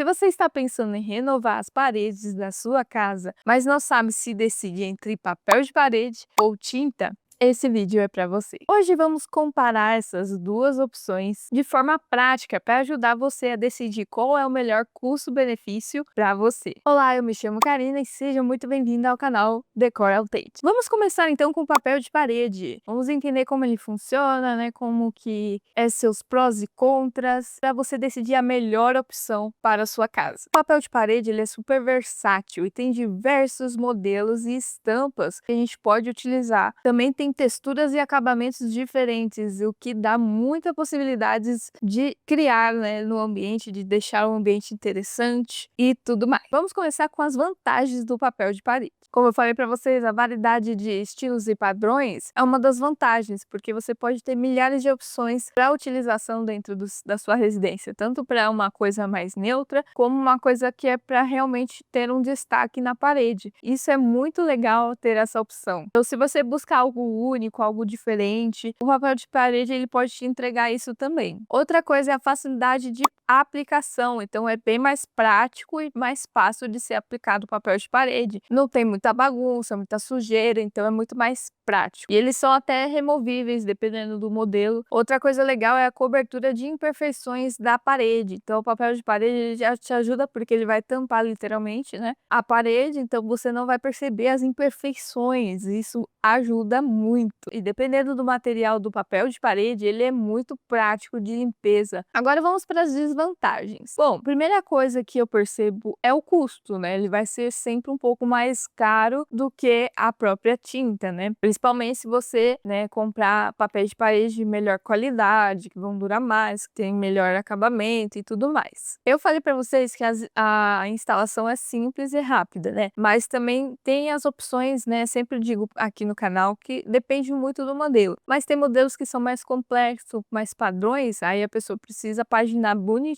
Se você está pensando em renovar as paredes da sua casa, mas não sabe se decide entre papel de parede ou tinta, esse vídeo é para você. Hoje vamos comparar essas duas opções de forma prática para ajudar você a decidir qual é o melhor custo-benefício para você. Olá, eu me chamo Karina e seja muito bem-vinda ao canal Decor Tate. Vamos começar então com o papel de parede. Vamos entender como ele funciona, como que é seus prós e contras, para você decidir a melhor opção para a sua casa. O papel de parede ele é super versátil e tem diversos modelos e estampas que a gente pode utilizar. Também tem texturas e acabamentos diferentes, o que dá muitas possibilidades de criar, no ambiente, de deixar o ambiente interessante e tudo mais. Vamos começar com as vantagens do papel de parede. Como eu falei para vocês, a variedade de estilos e padrões é uma das vantagens, porque você pode ter milhares de opções para utilização dentro da sua residência, tanto para uma coisa mais neutra, como uma coisa que é para realmente ter um destaque na parede. Isso é muito legal ter essa opção. Então, se você buscar algo único, algo diferente, o papel de parede ele pode te entregar isso também. Outra coisa é a facilidade de aplicação, então é bem mais prático e mais fácil de ser aplicado o papel de parede. Não tem muita bagunça, muita sujeira, então é muito mais prático. E eles são até removíveis, dependendo do modelo. Outra coisa legal é a cobertura de imperfeições da parede. Então o papel de parede ele já te ajuda porque ele vai tampar literalmente, a parede, então você não vai perceber as imperfeições. Isso ajuda muito. E dependendo do material do papel de parede, ele é muito prático de limpeza. Agora vamos para as desvantagens. Bom, primeira coisa que eu percebo é o custo, Ele vai ser sempre um pouco mais caro do que a própria tinta, Principalmente se você, comprar papéis de parede de melhor qualidade, que vão durar mais, que tem melhor acabamento e tudo mais. Eu falei para vocês que a instalação é simples e rápida, Mas também tem as opções, Sempre digo aqui no canal que depende muito do modelo. Mas tem modelos que são mais complexos, mais padrões, aí a pessoa precisa paginar bonitinho,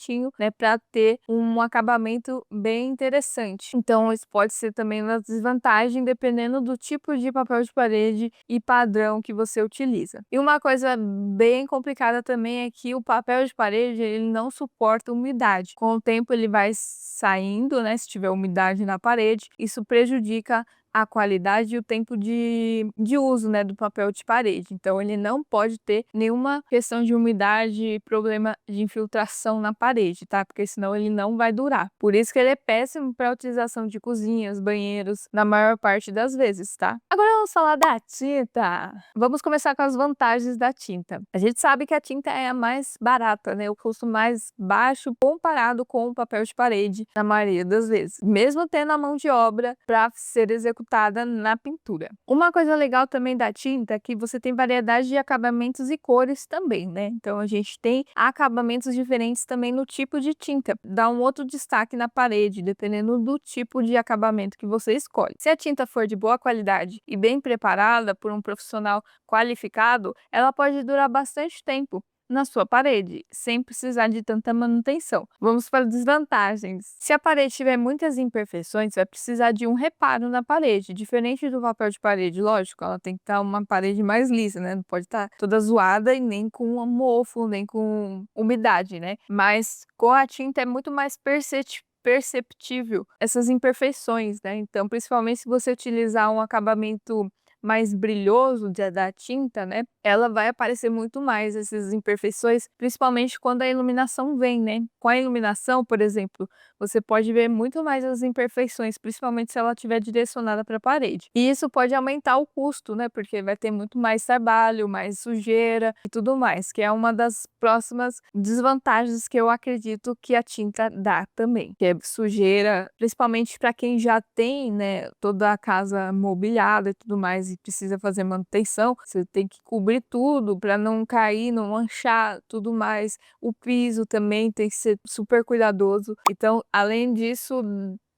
para ter um acabamento bem interessante. Então, isso pode ser também uma desvantagem, dependendo do tipo de papel de parede e padrão que você utiliza. E uma coisa bem complicada também é que o papel de parede ele não suporta umidade. Com o tempo ele vai saindo, se tiver umidade na parede, isso prejudica a qualidade e o tempo de uso, do papel de parede. Então, ele não pode ter nenhuma questão de umidade e problema de infiltração na parede, tá? Porque senão ele não vai durar. Por isso que ele é péssimo para a utilização de cozinhas, banheiros, na maior parte das vezes, tá? Agora vamos falar da tinta. Vamos começar com as vantagens da tinta. A gente sabe que a tinta é a mais barata, O custo mais baixo comparado com o papel de parede, na maioria das vezes. Mesmo tendo a mão de obra para ser executada na pintura. Uma coisa legal também da tinta é que você tem variedade de acabamentos e cores também, Então a gente tem acabamentos diferentes também no tipo de tinta. Dá um outro destaque na parede, dependendo do tipo de acabamento que você escolhe. Se a tinta for de boa qualidade e bem preparada por um profissional qualificado, ela pode durar bastante tempo na sua parede, sem precisar de tanta manutenção. Vamos para desvantagens. Se a parede tiver muitas imperfeições, vai precisar de um reparo na parede, diferente do papel de parede, lógico, ela tem que estar uma parede mais lisa, Não pode estar toda zoada e nem com um mofo, nem com umidade, Mas com a tinta é muito mais perceptível essas imperfeições, Então, principalmente se você utilizar um acabamento mais brilhoso da tinta, ela vai aparecer muito mais essas imperfeições, principalmente quando a iluminação vem, Com a iluminação, por exemplo, você pode ver muito mais as imperfeições, principalmente se ela estiver direcionada para a parede. E isso pode aumentar o custo, Porque vai ter muito mais trabalho, mais sujeira e tudo mais, que é uma das próximas desvantagens que eu acredito que a tinta dá também, que é sujeira, principalmente para quem já tem, toda a casa mobiliada e tudo mais e precisa fazer manutenção, você tem que cobrir tudo para não cair, não manchar, tudo mais. O piso também tem que ser super cuidadoso. Então, além disso,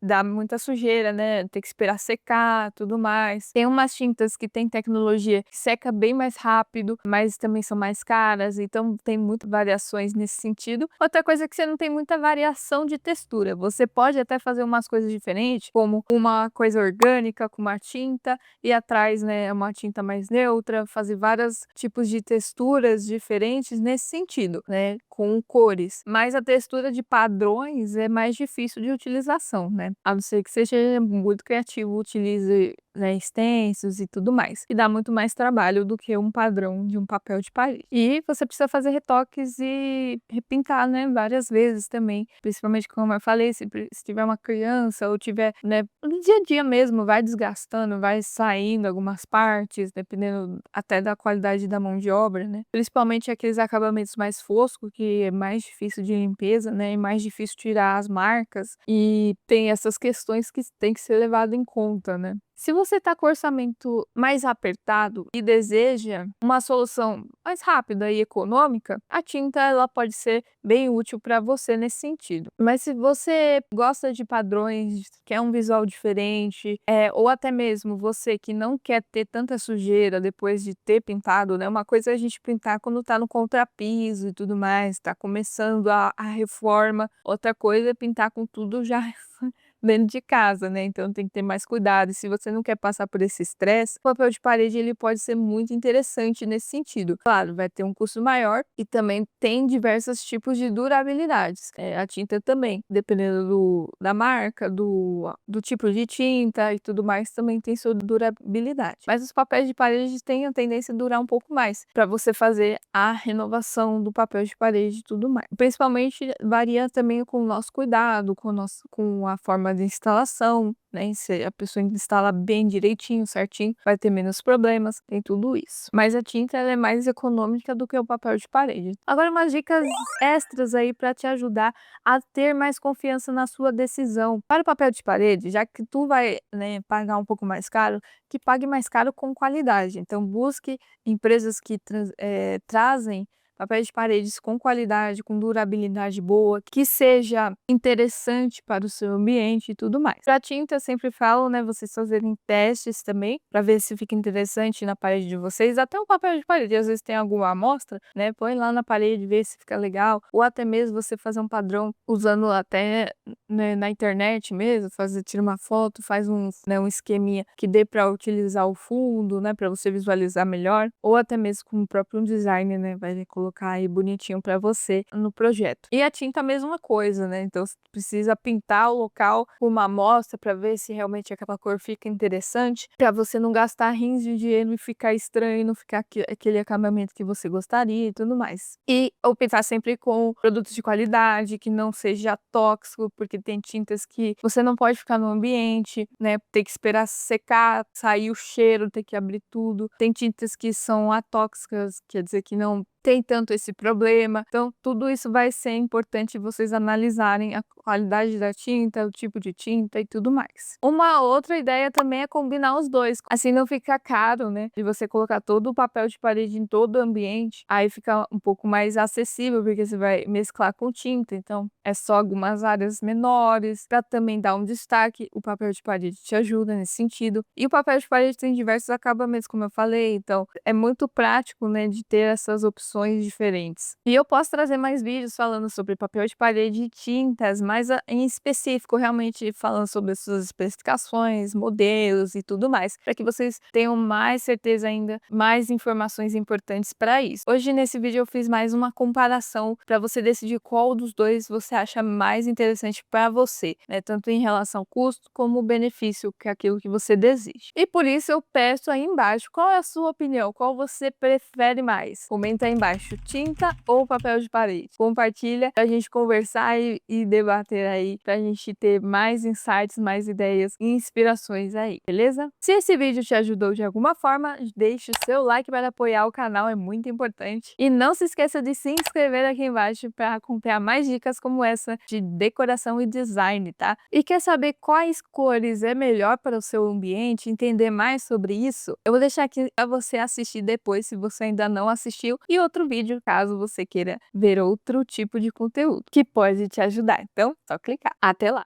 dá muita sujeira, né, tem que esperar secar, tudo mais. Tem umas tintas que tem tecnologia que seca bem mais rápido, mas também são mais caras, então tem muitas variações nesse sentido. Outra coisa é que você não tem muita variação de textura, você pode até fazer umas coisas diferentes, como uma coisa orgânica com uma tinta e atrás, né, uma tinta mais neutra, fazer vários tipos de texturas diferentes nesse sentido, né, com cores. Mas a textura de padrões é mais difícil de utilização, né, a não ser que seja muito criativo, utilize, né, stencils e tudo mais, e dá muito mais trabalho do que um padrão de um papel de parede. E você precisa fazer retoques e repintar, né, várias vezes também, principalmente como eu falei, se tiver uma criança ou tiver, né, no dia a dia mesmo, vai desgastando, vai saindo algumas partes, dependendo até da qualidade da mão de obra, né, principalmente aqueles acabamentos mais foscos, que é mais difícil de limpeza, né, e mais difícil tirar as marcas, e tem essas questões que tem que ser levado em conta, né. Se você está com o orçamento mais apertado e deseja uma solução mais rápida e econômica, a tinta ela pode ser bem útil para você nesse sentido. Mas se você gosta de padrões, quer um visual diferente, ou até mesmo você que não quer ter tanta sujeira depois de ter pintado, né? Uma coisa é a gente pintar quando está no contrapiso e tudo mais, está começando a reforma. Outra coisa é pintar com tudo já dentro de casa, né, então tem que ter mais cuidado. E se você não quer passar por esse estresse, o papel de parede ele pode ser muito interessante nesse sentido. Claro, vai ter um custo maior e também tem diversos tipos de durabilidades. A tinta também, dependendo da marca, do tipo de tinta e tudo mais, também tem sua durabilidade. Mas os papéis de parede têm a tendência a durar um pouco mais, para você fazer a renovação do papel de parede e tudo mais. Principalmente varia também com o nosso cuidado, com a forma de instalação, né, se a pessoa instala bem direitinho, certinho, vai ter menos problemas, tem tudo isso. Mas a tinta ela é mais econômica do que o papel de parede. Agora umas dicas extras aí para te ajudar a ter mais confiança na sua decisão. Para o papel de parede, já que tu vai, né, pagar um pouco mais caro, que pague mais caro com qualidade. Então busque empresas que trazem papéis de paredes com qualidade, com durabilidade boa, que seja interessante para o seu ambiente e tudo mais. Para tinta, eu sempre falo, né, vocês fazerem testes também, para ver se fica interessante na parede de vocês, até o papel de parede, às vezes tem alguma amostra, né, põe lá na parede, vê se fica legal, ou até mesmo você fazer um padrão usando até, né, na internet mesmo, tira uma foto, faz um esqueminha que dê para utilizar o fundo, né, para você visualizar melhor, ou até mesmo com o próprio design, né, vai colocar aí bonitinho para você no projeto. E a tinta a mesma coisa, né, então você precisa pintar o local com uma amostra para ver se realmente aquela cor fica interessante, para você não gastar rins de dinheiro e ficar estranho, não ficar aquele acabamento que você gostaria e tudo mais. E optar sempre com produtos de qualidade, que não seja tóxico, porque tem tintas que você não pode ficar no ambiente, né, tem que esperar secar, sair o cheiro, ter que abrir tudo. Tem tintas que são atóxicas, quer dizer que não tem tanto esse problema. Então, tudo isso vai ser importante vocês analisarem a qualidade da tinta, o tipo de tinta e tudo mais. Uma outra ideia também é combinar os dois, assim não fica caro, né, de você colocar todo o papel de parede em todo o ambiente, aí fica um pouco mais acessível, porque você vai mesclar com tinta, então é só algumas áreas menores, para também dar um destaque, o papel de parede te ajuda nesse sentido. E o papel de parede tem diversos acabamentos, como eu falei, então é muito prático, né, de ter essas opções diferentes. E eu posso trazer mais vídeos falando sobre papel de parede e tintas, mas em específico, realmente falando sobre as suas especificações, modelos e tudo mais, para que vocês tenham mais certeza ainda, mais informações importantes para isso. Hoje nesse vídeo eu fiz mais uma comparação para você decidir qual dos dois você acha mais interessante para você, né? Tanto em relação ao custo como o benefício, que é aquilo que você deseja. E por isso eu peço aí embaixo qual é a sua opinião, qual você prefere mais. Comenta aí embaixo, tinta ou papel de parede. Compartilha pra gente conversar e debater aí, pra gente ter mais insights, mais ideias e inspirações aí, beleza? Se esse vídeo te ajudou de alguma forma, deixe o seu like para apoiar o canal, é muito importante. E não se esqueça de se inscrever aqui embaixo para acompanhar mais dicas como essa de decoração e design, tá? E quer saber quais cores é melhor para o seu ambiente, entender mais sobre isso? Eu vou deixar aqui para você assistir depois, se você ainda não assistiu, e outro vídeo, caso você queira ver outro tipo de conteúdo que pode te ajudar. Então, só clicar. Até lá!